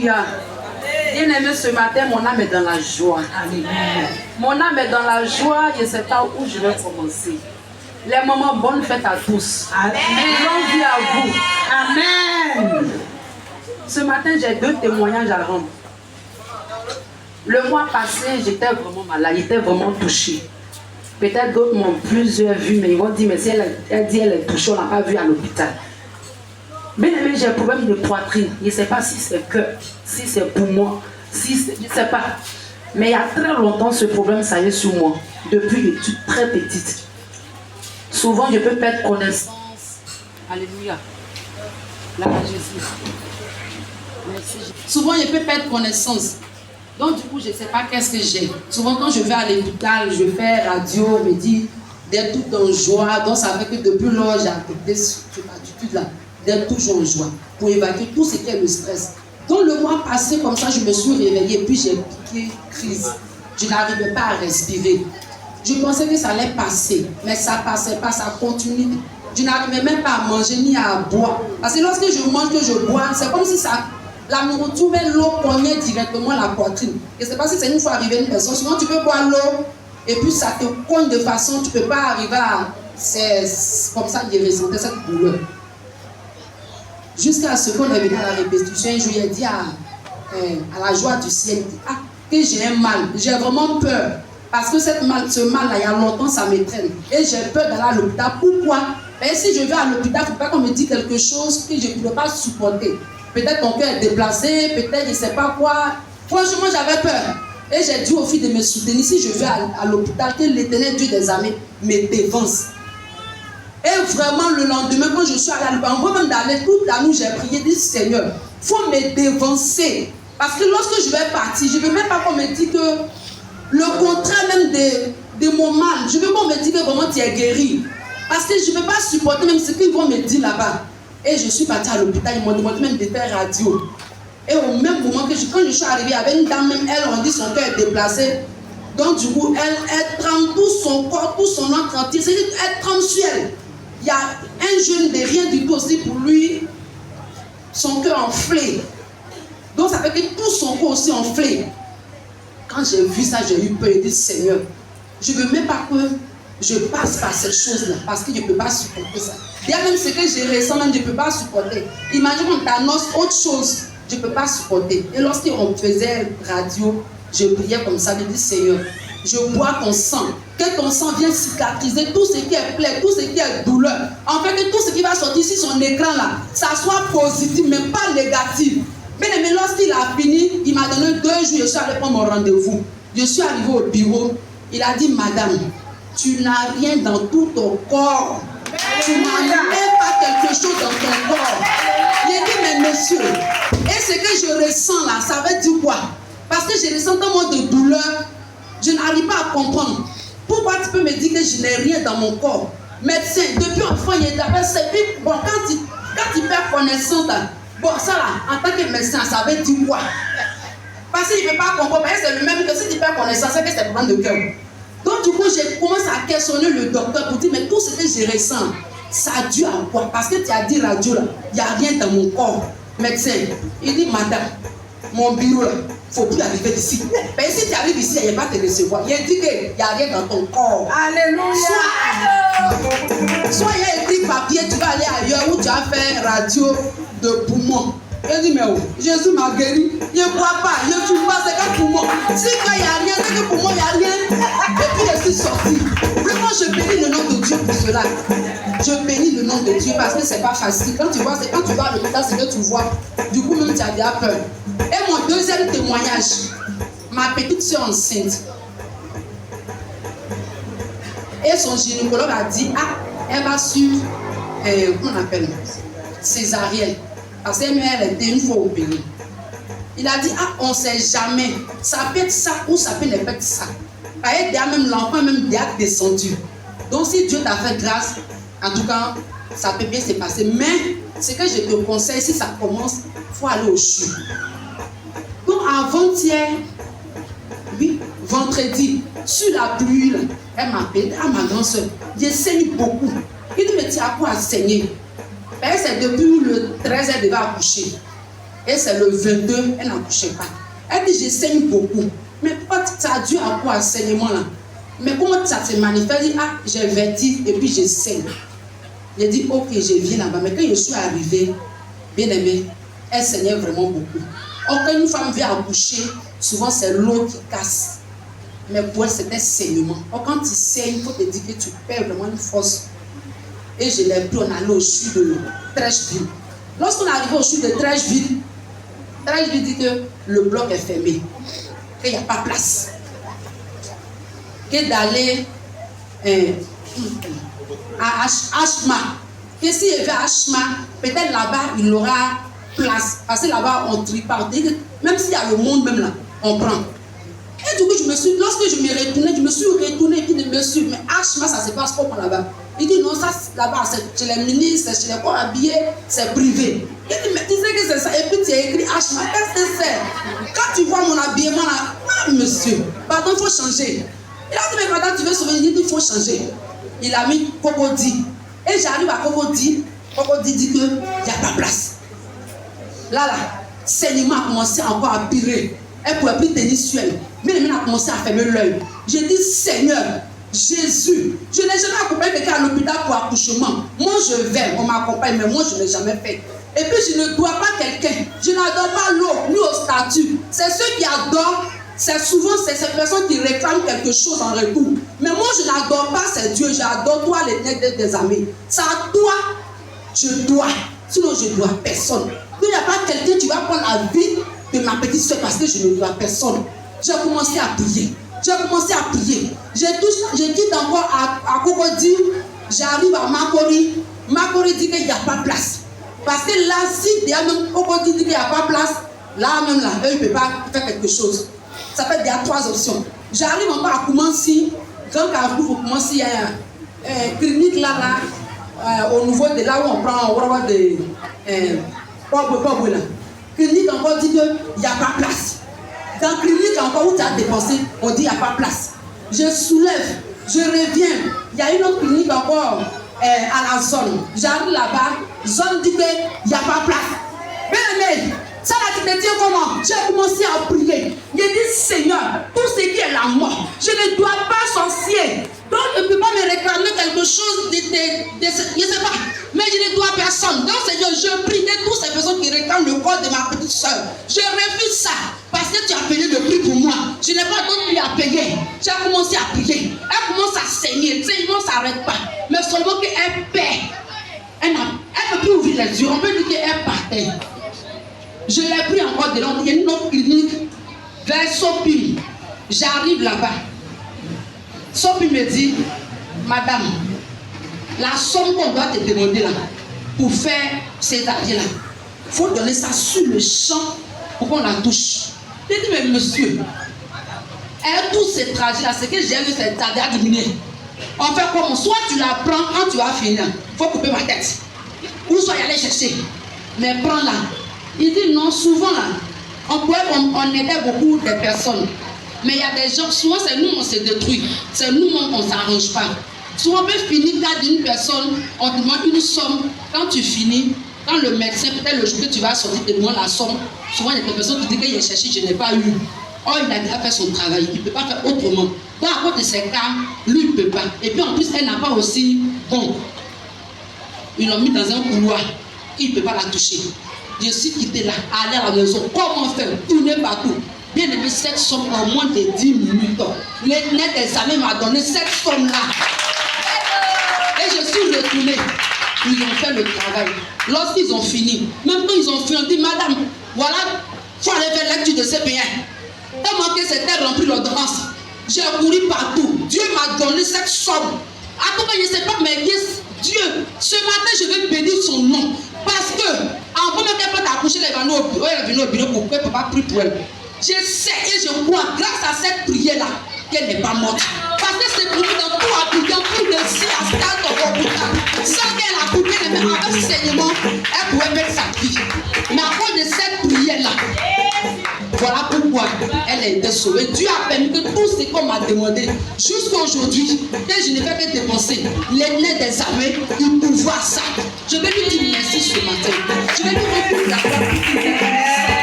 Alléluia. Bien-aimé, ce matin, mon âme est dans la joie. Alléluia. Mon âme est dans la joie, je ne sais pas où je vais commencer. Les moments bonnes fêtes à tous. Amen. Longue vie à vous. Amen. Ce matin, j'ai 2 témoignages à rendre. Le mois passé, j'étais vraiment malade, j'étais vraiment touchée. Peut-être d'autres m'ont plusieurs vues, mais ils vont dire, mais si elle dit elle est touchée, on n'a pas vu à l'hôpital. Bien aimé, j'ai un problème de poitrine. Je ne sais pas si c'est que, si c'est poumon, je ne sais pas. Mais il y a très longtemps, ce problème, ça y est sur moi. Depuis que je suis très petite. Souvent, je peux perdre connaissance. Alléluia. Là, Jésus. Merci. Souvent, je peux perdre connaissance. Donc, du coup, je ne sais pas qu'est-ce que j'ai. Souvent, quand je vais à l'hôpital, je fais radio, on me dit d'être tout en joie. Donc, ça fait que depuis lors, j'ai accepté cette attitude-là, d'être toujours en joie pour évacuer tout ce qui est le stress. Donc, le mois passé, comme ça, je me suis réveillée, puis j'ai piqué crise. Je n'arrivais pas à respirer. Je pensais que ça allait passer, mais ça ne passait pas, ça continue. Je n'arrivais même pas à manger ni à boire. Parce que lorsque je mange, que je bois, c'est comme si ça, la nourriture, l'eau cognait directement la poitrine. Je ne sais pas si c'est une fois arrivé une personne. Souvent, tu peux boire l'eau et puis ça te cogne de façon, tu ne peux pas arriver à. C'est comme ça que j'ai ressenti cette douleur. Jusqu'à ce qu'on est venu à la répétition, je lui ai dit à la joie du ciel que j'ai un mal. J'ai vraiment peur. Parce que ce mal-là, il y a longtemps, ça me traîne. Et j'ai peur d'aller à l'hôpital. Pourquoi? Et si je vais à l'hôpital, il ne faut pas qu'on me dise quelque chose que je ne pourrais pas supporter. Peut-être ton cœur est déplacé, peut-être je ne sais pas quoi. Franchement, j'avais peur. Et j'ai dit aux filles de me soutenir. Si je vais à l'hôpital, que l'Éternel Dieu des armées me dévance. Et vraiment, le lendemain, quand je suis allée à l'hôpital, avant même d'aller, toute la nuit, j'ai prié, dit Seigneur, il faut me dévancer. Parce que lorsque je vais partir, je ne veux même pas qu'on me dise que le contraire même de mon mal. Je veux qu'on me dise que vraiment tu es guéri. Parce que je ne peux pas supporter même ce qu'ils vont me dire là-bas. Et je suis partie à l'hôpital, ils m'ont demandé même de faire radio. Et au même moment que quand je suis arrivée, il y avait une dame, même elle, on dit son cœur est déplacé. Donc du coup, elle tremble tout son corps, tout son ventre entier. C'est-à-dire qu'elle tremble sur elle. Il y a un jeune de rien du tout aussi pour lui, son cœur enflé. Donc ça fait que tout son corps aussi enflé. Quand j'ai vu ça, j'ai eu peur et dit Seigneur, je ne veux même pas que je passe par ces choses-là parce que je ne peux pas supporter ça. Il y a même ce que je ressens, même je ne peux pas supporter. Imagine qu'on t'annonce autre chose, je ne peux pas supporter. Et lorsqu'on faisait radio, je priais comme ça, je dis Seigneur, je bois ton sang, que ton sang vienne cicatriser tout ce qui est plaie, tout ce qui est douleur. En fait, que tout ce qui va sortir sur son écran là, ça soit positif, mais pas négatif. Mais lorsqu'il a fini, il m'a donné 2 jours, je suis allé prendre mon rendez-vous. Je suis arrivé au bureau, il a dit, madame, tu n'as rien dans tout ton corps. Tu n'as même pas quelque chose dans ton corps. Il a dit, mais monsieur, et ce que je ressens là, ça veut dire quoi? Parce que je ressens tellement de douleur, je n'arrive pas à comprendre. Pourquoi tu peux me dire que je n'ai rien dans mon corps? Médecin, depuis enfant, il t'appelle, c'est puis, bon, quand il perd connaissance, bon, ça là, en tant que médecin, ça veut dire quoi? Parce qu'il ne peut pas comprendre, c'est le même que si tu perds connaissance, c'est que c'est problème de cœur. Donc, du coup, j'ai commencé à questionner le docteur pour dire, mais tout ce que je ressens, ça a dû à quoi? Parce que tu as dit radio là, il n'y a rien dans mon corps. Médecin, il dit, madame, mon bureau là, il ne faut plus arriver ici. Mais si tu arrives ici, il ne va pas te recevoir. Il dit qu'il n'y a rien dans ton corps. Alléluia! Soit il y a écrit papier, tu vas aller ailleurs où tu as fait radio de poumon. Il dit, mais oh, Jésus m'a guéri. Je ne crois pas, je ne fume pas, c'est qu'un poumon. Si quand il n'y a rien, c'est que poumon, il n'y a rien. Et puis je suis sorti. Vraiment, je bénis le nom de Dieu pour cela. Je bénis le nom de Dieu parce que ce n'est pas facile. Quand tu vas à l'hôpital, c'est que tu vois. Du coup, même tu as déjà peur. Et mon deuxième témoignage, ma petite soeur enceinte. Et son gynécologue a dit, elle va sur, comment on appelle, césarienne. Parce qu'elle était une fois opérée. Il a dit, on ne sait jamais. Ça peut être ça ou ça peut ne pas être ça. Par exemple, même l'enfant même déjà descendu. Donc si Dieu t'a fait grâce, en tout cas, ça peut bien se passer. Mais ce que je te conseille, si ça commence, il faut aller au CHU. Donc avant-hier, oui, vendredi, sur la pluie, là, elle m'appelle, ma grande soeur, j'ai saigné beaucoup. Il dit, mais tu as quoi à saigner? C'est depuis le 13, elle devait accoucher. Et c'est le 22, elle n'accouchait pas. Elle dit, je saigne beaucoup. Mais pourquoi ça a dû à quoi, saignement là? Mais comment ça se manifeste? Elle dit, ah, j'ai vertige et puis je saigne. J'ai dit, ok, je viens là-bas. Mais quand je suis arrivée, bien aimée, elle saignait vraiment beaucoup. Or, quand une femme vient accoucher, souvent c'est l'eau qui casse. Mais pour elle, c'était saignement. Or, quand tu saignes, il faut te dire que tu perds vraiment une force. Et je l'ai pris, on allait au CHU de Trècheville. Lorsqu'on est arrivé au CHU de Trècheville, Trècheville dit que le bloc est fermé, qu'il n'y a pas place. Que d'aller à Ashma. Que s'il y avait Ashma, peut-être là-bas, il aura place. Parce que là-bas, on triparte. Même s'il y a le monde, même là, on prend. Et du coup, lorsque je me retournais, je me suis retournée et puis je me suis dit, mais Ashma, ça se passe comment là-bas? Il dit non, ça là-bas, c'est chez les ministres, c'est chez les corps habillés, c'est privé. Il dit, mais tu sais que c'est ça. Et puis tu as écrit Ashma, qu'est-ce que c'est? Quand tu vois mon habillement là, ah, monsieur, pardon, il faut changer. Il a dit, mais madame, tu veux sauver? Il dit, il faut changer. Il a mis Cocody. Et j'arrive à Cocody. Cocody dit qu'il n'y a pas place. Là, saignement a commencé encore à pirer. Elle ne pouvait plus tenir sur elle. Mais elle a commencé à fermer l'œil. J'ai dit, Seigneur, Jésus, je n'ai jamais accompagné quelqu'un à l'hôpital pour accouchement. Moi, je vais, on m'accompagne, mais moi, je ne l'ai jamais fait. Et puis, je ne dois pas quelqu'un. Je n'adore pas l'eau, ni au statut. C'est ceux qui adorent. C'est souvent ces personnes qui réclament quelque chose en retour. Mais moi, je n'adore pas ces dieux. J'adore toi, l'éternel des amis. C'est à toi, je dois. Sinon, je ne dois personne. Il n'y a pas quelqu'un qui va prendre la vie de ma petite soeur parce que je ne dois personne. J'ai commencé à prier. Je quitte encore à Cocody. J'arrive à Makori. Makori dit qu'il n'y a pas de place. Parce que là, si il y a même Cocody dit qu'il n'y a pas de place, là même là, eux, ils ne peuvent pas faire quelque chose. Ça fait qu'il y a 3 options. J'arrive encore à Koumansi. Quand Carrefour Koumansi, il y a une clinique là, au niveau de là où on prend de clinique encore dit qu'il n'y a pas de place. Dans clinique encore où tu as dépensé, on dit qu'il n'y a pas de place. Je soulève, je reviens. Il y a une autre clinique encore à la zone. J'arrive là-bas, zone dit qu'il n'y a pas de place. Mais ça là, tu te tiens comment? J'ai commencé à prier. J'ai dit, Seigneur, tout ce qui est la mort, je ne dois pas sorcier. Donc, je ne peux pas me réclamer quelque chose je ne sais pas. Mais je ne dois personne. Donc, Seigneur, je prie de toutes ces personnes qui réclament le corps de ma petite soeur. Je refuse ça. Parce que tu as payé le prix pour moi. Je n'ai pas d'autre prix à payer. J'ai commencé à prier. Elle commence à saigner. Le saignement ne s'arrête pas. Mais seulement qu'elle paie. Elle ne peut plus ouvrir les yeux. On peut dire qu'elle partait. Je l'ai pris encore de l'autre. Il y a une autre clinique vers Sopi. J'arrive là-bas. Sopi me dit, madame, la somme qu'on doit te demander là, pour faire ces habits là, il faut donner ça sur le champ pour qu'on la touche. J'ai dit, mais monsieur, tous ces trajets là, ce que j'ai vu, c'est tarder à diminuer. On fait comment? Soit tu la prends quand tu vas finir, il faut couper ma tête. Ou soit y aller chercher. Mais prends-la. Il dit non, souvent là, on aidait beaucoup de personnes. Mais il y a des gens, souvent c'est nous on se détruit. C'est nous on ne s'arrange pas. Souvent on peut finir cas d'une personne, on te demande une somme. Quand tu finis, quand le médecin, peut-être le jour que tu vas sortir, te demande la somme, souvent il y a des personnes qui disent qu'il a cherché, je n'ai pas eu. Or il a déjà fait son travail, il ne peut pas faire autrement. Donc à cause de ces cas, lui il ne peut pas. Et puis en plus elle n'a pas aussi, bon, ils l'ont mis dans un couloir, il ne peut pas la toucher. Je suis quitté là, aller à la maison. Comment faire? Tourner partout. Bien aimé, cette somme en moins de 10 minutes. Le net examen m'a donné cette somme-là. Et je suis retourné. Ils ont fait le travail. Lorsqu'ils ont fini, même quand ils ont fini, on dit, madame, voilà, il faut aller faire lecture de CPN. Tellement que c'était rempli l'ordonnance. J'ai couru partout. Dieu m'a donné cette somme. À tout cas, je ne sais pas, mais Dieu, ce matin, je vais bénir son nom. Parce que, en premier qu'elle peut accoucher, elle est venue au bureau pour que papa prie pour elle. Je sais et je crois, grâce à cette prière-là, qu'elle n'est pas morte. Parce que c'est pour nous dans tout Abidjan, plus de 6 à 4 ans. Sans qu'elle a coupé, mais avec saignement, elle pouvait mettre sa vie. Mais à cause de cette prière-là, voilà pourquoi elle a été sauvée. Dieu a permis que tout ce qu'on m'a demandé, jusqu'à aujourd'hui, que je ne fais que dépenser l'Éternel des armées, il pourvoit ça. Je vais lui dire merci ce matin. Je vais lui dire la